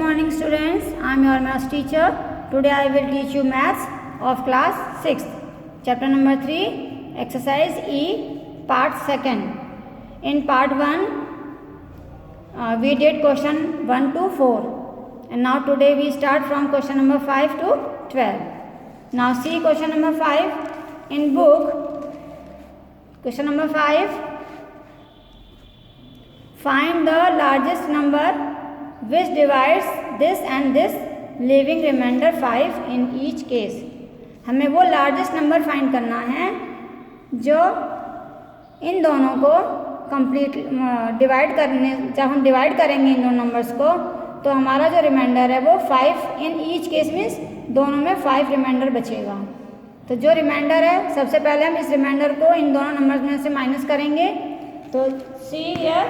morning students, I am your maths teacher. Today I will teach you maths of class 6th. Chapter number 3, exercise E, part 2nd. In part 1, we did question 1 to 4. And now today we start from question number 5 to 12. Now see question number 5 in book. Question number 5. Find the largest number which divides this and this, leaving remainder 5 in each case. हमें वो largest number find करना है जो इन दोनों को complete divide करने, जब हम डिवाइड करेंगे इन दोनों नंबर्स को तो हमारा जो रिमाइंडर है वो 5 इन ईच केस मीन्स दोनों में 5 रिमाइंडर बचेगा. तो जो रिमाइंडर है सबसे पहले हम इस रिमाइंडर को इन दोनों नंबर्स में से माइनस करेंगे. तो see here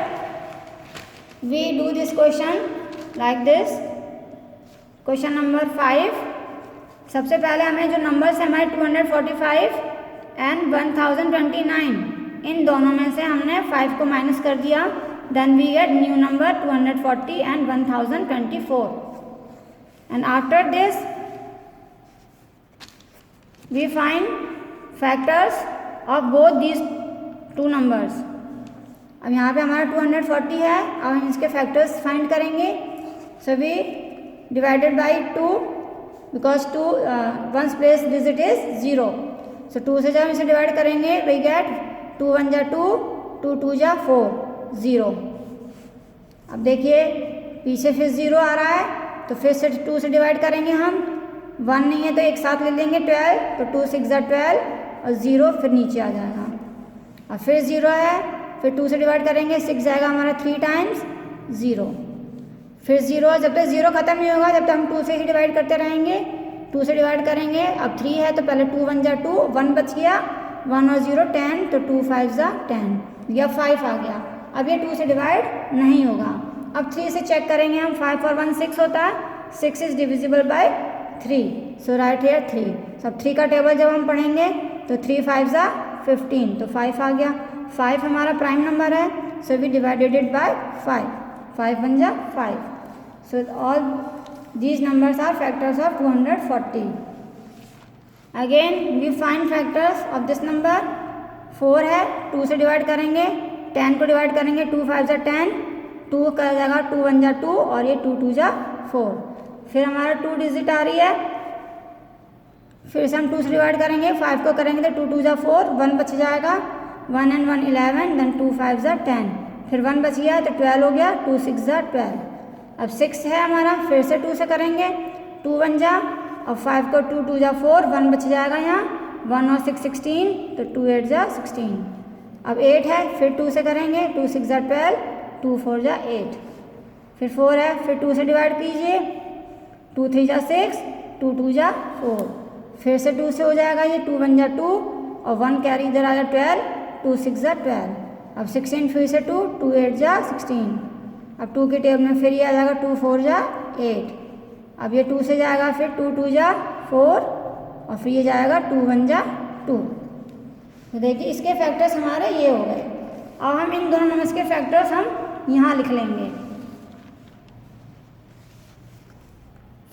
we do this question like this. Question number 5. सबसे पहले हमें जो नंबर्स है हमारे 245 एंड 1029, इन दोनों में से हमने 5 को माइनस कर दिया. Then we get new number 240 and 1024. And after this we find factors of both these two numbers. अब यहाँ पे हमारा 240 है. अब हम इसके फैक्टर्स फाइंड करेंगे. So we divided by 2 because 2 ones place digit is 0. So 2 से जब हम इसे डिवाइड करेंगे वी गेट 2 1 जा 2, 2 2 जा 4, 0. अब देखिए पीछे फिर 0 आ रहा है तो फिर से 2 से डिवाइड करेंगे हम. 1 नहीं है तो एक साथ ले लेंगे 12, तो 2 6 जा 12 और 0 फिर नीचे आ जाएगा. और फिर 0 है, फिर 2 से डिवाइड करेंगे 6 जाएगा हमारा 3 टाइम्स 0. फिर 0, जब तक 0 खत्म नहीं होगा जब तक हम 2 से ही डिवाइड करते रहेंगे. 2 से डिवाइड करेंगे. अब 3 है तो पहले 2 1 जा 2, 1 बच गया, 1 और 0 10, तो 2 5 जा 10, या 5 आ गया. अब ये 2 से डिवाइड नहीं होगा. अब 3 से चेक करेंगे हम. 5 और 1 6 होता है. 6 is divisible by 3, so right here 3. सब 3 का टेबल जब हम पढ़ेंगे तो 3 5 जा 15, तो 5 आ गया. 5 हमारा प्राइम नंबर है, so we divided it by 5. 5 1 जा 5. So all these numbers are factors of 240. Again we find factors of this number. 4 है, 2 से डिवाइड करेंगे, 10 को डिवाइड करेंगे, 2 5 जा 10, 2 का जगह 2 1 जा 2 और ये 2 2 जा 4. फिर हमारा 2 डिजिट आ रही है. फिर से हम 2 से डिवाइड करेंगे, 5 को करेंगे तो 2 2 जा 4, 1 बच जाएगा, 1 and 1 11, then 2 5 जा 10, फिर 1 बच गया तो 12 हो गया, 2 6 जा 12. अब 6 है हमारा, फिर से 2 से करेंगे, 2 1 जा, अब 5 को 2 2 जा 4, 1 बच जाएगा यहाँ, 1 और 6 16, तो 2 8 जा 16. अब 8 है, फिर 2 से करेंगे, 2 6 जा 12, 2 4 जा 8. फिर 4 है, फिर 2 से डिवाइड कीजिए, 2 3 जा 6, 2 2 जा 4. फिर से 2 से हो जाएगा ये, 2 1 जा 2 और 1 कैरी इधर आ जा 12, 2 6 जा 12. अब 16 फिर से 2, 2 8 जा 16. अब 2 के टेबल में फिर ये आ जाएगा 2 4 जा 8. अब ये 2 से जाएगा, फिर 2 2 जा 4 और फिर ये जाएगा 2 1 जा 2. तो देखिए इसके फैक्टर्स हमारे ये हो गए. अब हम इन दोनों नंबर्स के फैक्टर्स हम यहाँ लिख लेंगे.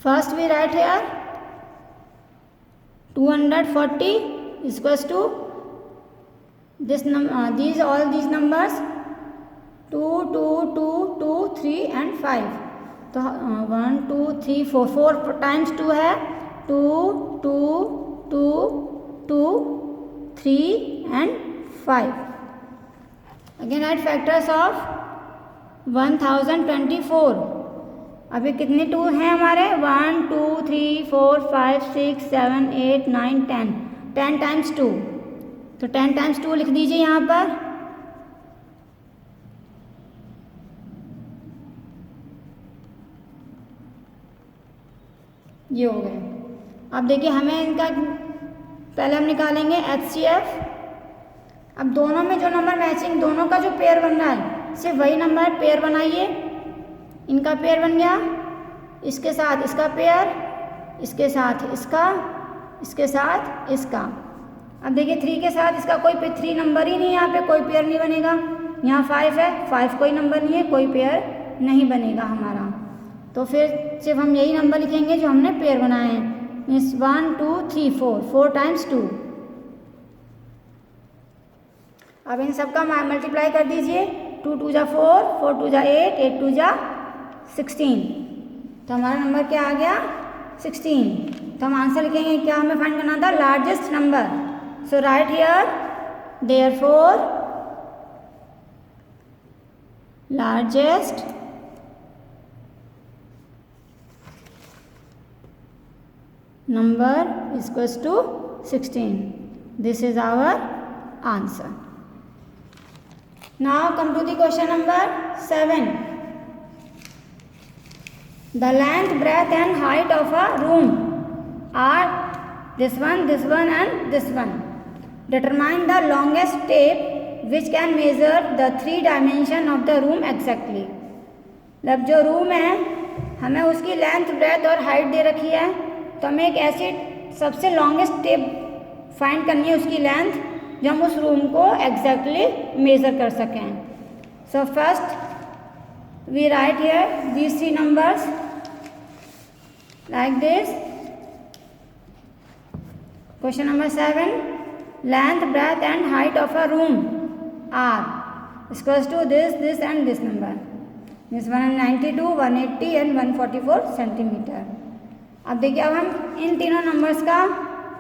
First we write here 240 equals to this these all these numbers 2 2 2 2 3 and 5. तो 1 2 3 4 4 टाइम्स 2 है, 2 2 2 2 3 and 5. Again right factors of 1024. अभी कितने 2 हैं हमारे? 1 2 3 4 5 6 7 8 9 10. 10 टाइम्स 2, तो 10 टाइम्स 2 लिख दीजिए यहाँ पर. ये हो गए. अब देखिए हमें इनका पहले हम निकालेंगे HCF. अब दोनों में जो नंबर मैचिंग, दोनों का जो पेयर बन रहा है सिर्फ वही नंबर पेयर बनाइए. इनका पेयर बन गया, इसके साथ इसका पेयर, इसके साथ इसका, इसके साथ इसका. अब देखिए 3 के साथ इसका कोई 3 नंबर ही नहीं है, यहाँ पे कोई पेयर नहीं बनेगा. यहाँ 5 है, 5 कोई नंबर नहीं है, कोई पेयर नहीं बनेगा हमारा. तो फिर सिर्फ हम यही नंबर लिखेंगे जो हमने पेयर बनाए हैं, मीन्स 1 2 3 4, 4 टाइम्स 2। अब इन सबका मल्टीप्लाई कर दीजिए, 2 2 जा 4, 4 2 जा 8, 8 2 जा 16, तो हमारा नंबर क्या आ गया 16। तो हम आंसर लिखेंगे, क्या हमें फाइंड करना था, largest number. So right here therefore largest number is equals to 16. This is our answer. Now come to the question number 7. The length, breadth and height of a room are this one and this one. Determine the longest tape which can measure the 3 dimension of the room exactly. मतलब जो room है हमें उसकी length, breath और height दे रखी है, तो हमें एक ऐसी सबसे लॉन्गेस्ट टेप फाइंड करनी है, उसकी लेंथ, जो हम उस रूम को एग्जैक्टली मेज़र कर सकें। So first we write here these 3 numbers like this. Question number 7, length, breadth and height of a room are equals to this and this number, means 192, 180 and 144 centimetre. अब देखिए, अब हम इन तीनों numbers का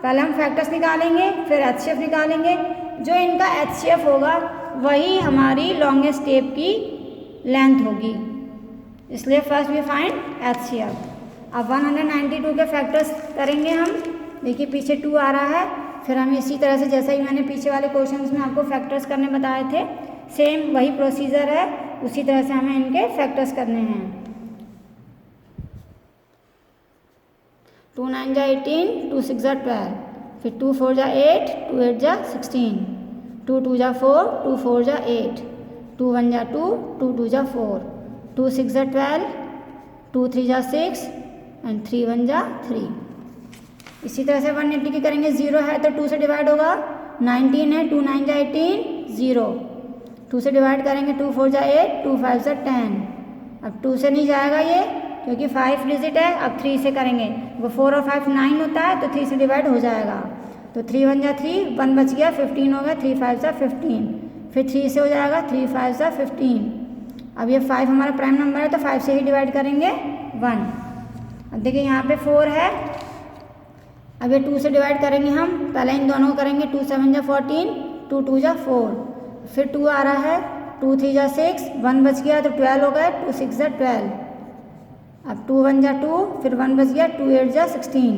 पहले हम फैक्टर्स निकालेंगे, फिर HCF निकालेंगे। जो इनका HCF होगा वही हमारी लॉन्गेस्ट टेप की लेंथ होगी, इसलिए फर्स्ट वी फाइंड HCF। अब 192 के फैक्टर्स करेंगे हम। देखिए पीछे 2 आ रहा है, फिर हम इसी तरह से, जैसा ही मैंने पीछे वाले क्वेश्चंस में आपको फैक्टर्स करने बताए थे, सेम वही प्रोसीजर है, उसी तरह से हमें इनके फैक्टर्स करने हैं। 2 9 जा 18, 2 6 जा 12, फिर 2 4 जा 8, 2 8 जा 16, 2 2 जा 4, 2 4 जा 8, 2 1 जा 2, 2 2 जा 4, 2 6 जा 12, 2 3 जा 6 एंड 3 1 जा 3। इसी तरह से 180 की करेंगे, 0 है तो 2 से डिवाइड होगा, 19 है, 2 9 जा 18, 0, 2 से डिवाइड करेंगे, 2 4 जा 8, 2 5 जा 10। अब 2 से नहीं जाएगा ये, क्योंकि 5 डिजिट है। अब 3 से करेंगे, वो 4 और 5 9 होता है, तो 3 से डिवाइड हो जाएगा, तो 3 1 जा 3, 1 बच गया, 15 हो गया, 3 5 जा 15, फिर 3 से हो जाएगा, 3 5 जा 15। अब ये 5 हमारा प्राइम नंबर है, तो 5 से ही डिवाइड करेंगे 1। अब देखिए यहाँ पे 4 है, अब ये 2 से डिवाइड करेंगे हम, पहले इन दोनों को करेंगे, 2 7 जा 14, 2 2 जा 4, फिर 2 आ रहा है, 2 3 जा 6, 1 बच गया, तो 12 हो गया, 2 6 जा 12। अब 2 1 जा 2, फिर 1 बच गया, 2 8 जा 16,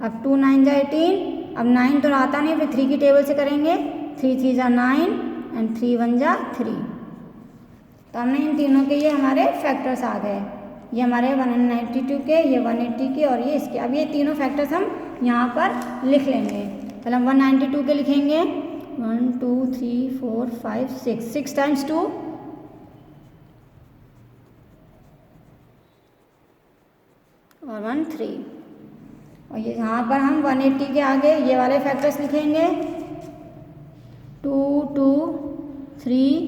अब 2 9 जा 18, अब 9 तो आता नहीं, फिर 3 की टेबल से करेंगे, 3 3 जा 9 एंड 3 1 जा 3। तो हमने इन तीनों के ये हमारे फैक्टर्स आ गए, ये हमारे 192 के, ये 180 के और ये इसके। अब ये तीनों फैक्टर्स हम यहाँ पर लिख लेंगे। पहले हम 192 के लिखेंगे, 1 2 3 4 5 6, 6 टाइम्स 2 और 1 3, और ये यहाँ पर हम 180 के आगे ये वाले फैक्टर्स लिखेंगे, 2 2 3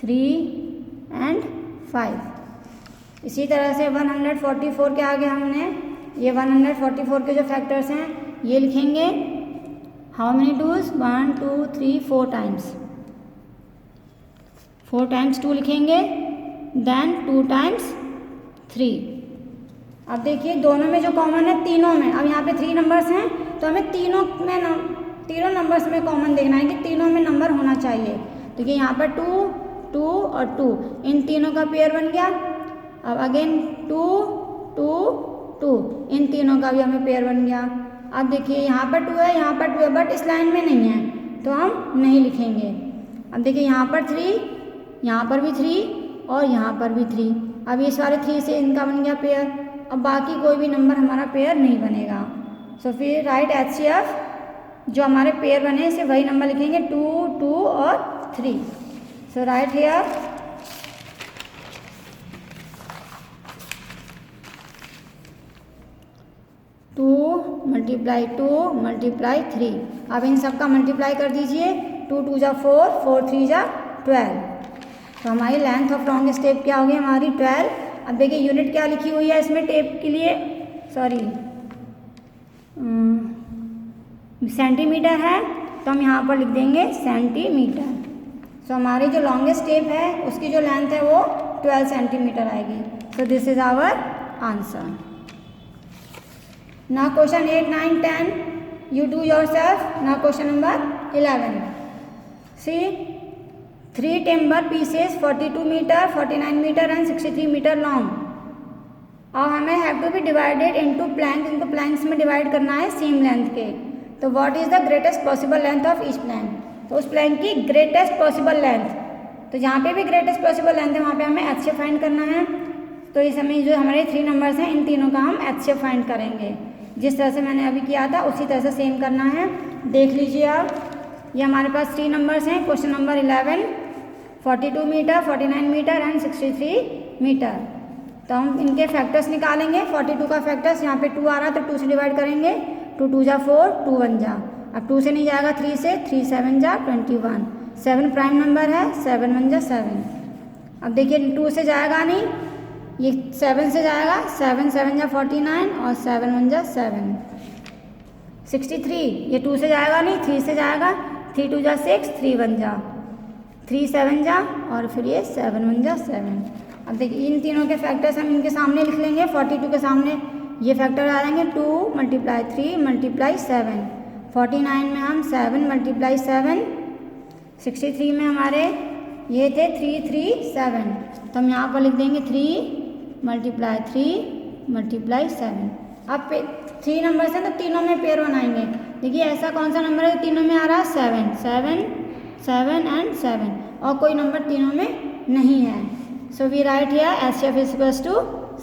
3 एंड 5। इसी तरह से 144 के आगे हमने ये 144 के जो फैक्टर्स हैं ये लिखेंगे। How many twos, 1 2 3 4 times, 4 times 2 लिखेंगे, देन 2 टाइम्स 3। अब देखिए दोनों में जो कॉमन है, तीनों में, अब यहाँ पे 3 नंबर्स हैं, तो हमें तीनों नंबर्स में कॉमन देखना है कि तीनों में नंबर होना चाहिए। देखिए यहाँ पर 2 2 और 2, इन तीनों का पेयर बन गया। अब अगेन 2 2 2, इन तीनों का भी हमें पेयर बन गया। अब देखिए यहाँ पर 2 है, यहाँ पर 2 है, बट इस लाइन में नहीं है, तो हम नहीं लिखेंगे। अब देखिए यहाँ पर 3, यहाँ पर भी 3 और यहाँ पर भी 3। अब इस वाले 3 से इनका बन गया पेयर। अब बाकी कोई भी नंबर हमारा पेयर नहीं बनेगा। सो फिर राइट HCF, जो हमारे पेयर बने से वही नंबर लिखेंगे, 2 2 और 3। सो राइट हियर 2 × 2 × 3। अब इन सब का मल्टीप्लाई कर दीजिए, 2 2 जा 4, 4 3 जा 12। तो हमारी लेंथ ऑफ लॉन्गेस्ट टेप क्या होगी हमारी 12। अब देखिए यूनिट क्या लिखी हुई है इसमें टेप के लिए, सॉरी सेंटीमीटर है, तो हम यहाँ पर लिख देंगे सेंटीमीटर। सो हमारी जो लॉन्गेस्ट टेप है उसकी जो लेंथ है वो 12 सेंटीमीटर आएगी। So this is our answer. Now question 8, 9, 10 you do yourself. Now question number 11. See, 3 timber pieces 42 meter, 49 meter and 63 meter long. और हमें have to be divided into plank, इनको planks में divide करना है same length के। तो what is the greatest possible length of each plank? तो उस plank की greatest possible length, तो जहाँ पे भी greatest possible length है वहाँ पे हमें HCF फाइंड करना है। तो इस समय जो हमारे 3 नंबर्स हैं इन तीनों का हम HCF फाइंड करेंगे। जिस तरह से मैंने अभी किया था उसी तरह से सेम करना है। देख लीजिए आप, ये हमारे पास 3 नंबर्स हैं। Question number 11 42 metre, 49 metre and 63 metre. तो हम इनके फैक्टर्स निकालेंगे। 42 का फैक्टर्स यहाँ पे 2 आ रहा है तो 2 से डिवाइड करेंगे। 2 2 जा 4, 2 1 जा, अब 2 से नहीं जाएगा 3 से, 3 7 जा 21, 7 प्राइम नंबर है, 7 1 जा 7। अब देखिए 2 से जाएगा नहीं, ये 7 से जाएगा, 7 7 जा 49 और 7 1 जा 7। 63 ये 2 से जाएगा नहीं, 3 से जाएगा, 3 2 जा 6, 3 1 जा, 3 7 जा और फिर ये 7 1 जा 7। अब देखिए इन तीनों के फैक्टर्स हम इनके सामने लिख लेंगे। 42 के सामने ये फैक्टर आ जाएंगे 2 × 3 × 7। 49 में हम 7 × 7। 63 में हमारे ये थे 3 3 7, तो हम यहाँ पर लिख देंगे 3 × 3 × 7। अब 3 नंबर हैं तो तीनों में पेयर बनाएंगे। देखिए ऐसा कौन सा नंबर है जो तीनों में आ रहा है? 7 7 7 एंड 7, और कोई नंबर तीनों में नहीं है। So we write here HCF is equals to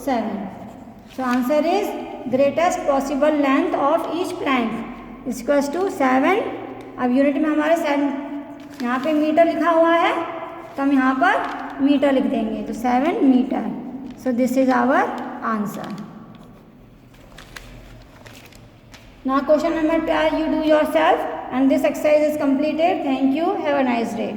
7। So answer is greatest possible length of each plank is equals to 7। अब यूनिट में हमारे यहाँ पे मीटर लिखा हुआ है तो हम यहाँ पर मीटर लिख देंगे, तो 7 metre. So this is our answer. Now question number 12 you do yourself and this exercise is completed. Thank you. Have a nice day.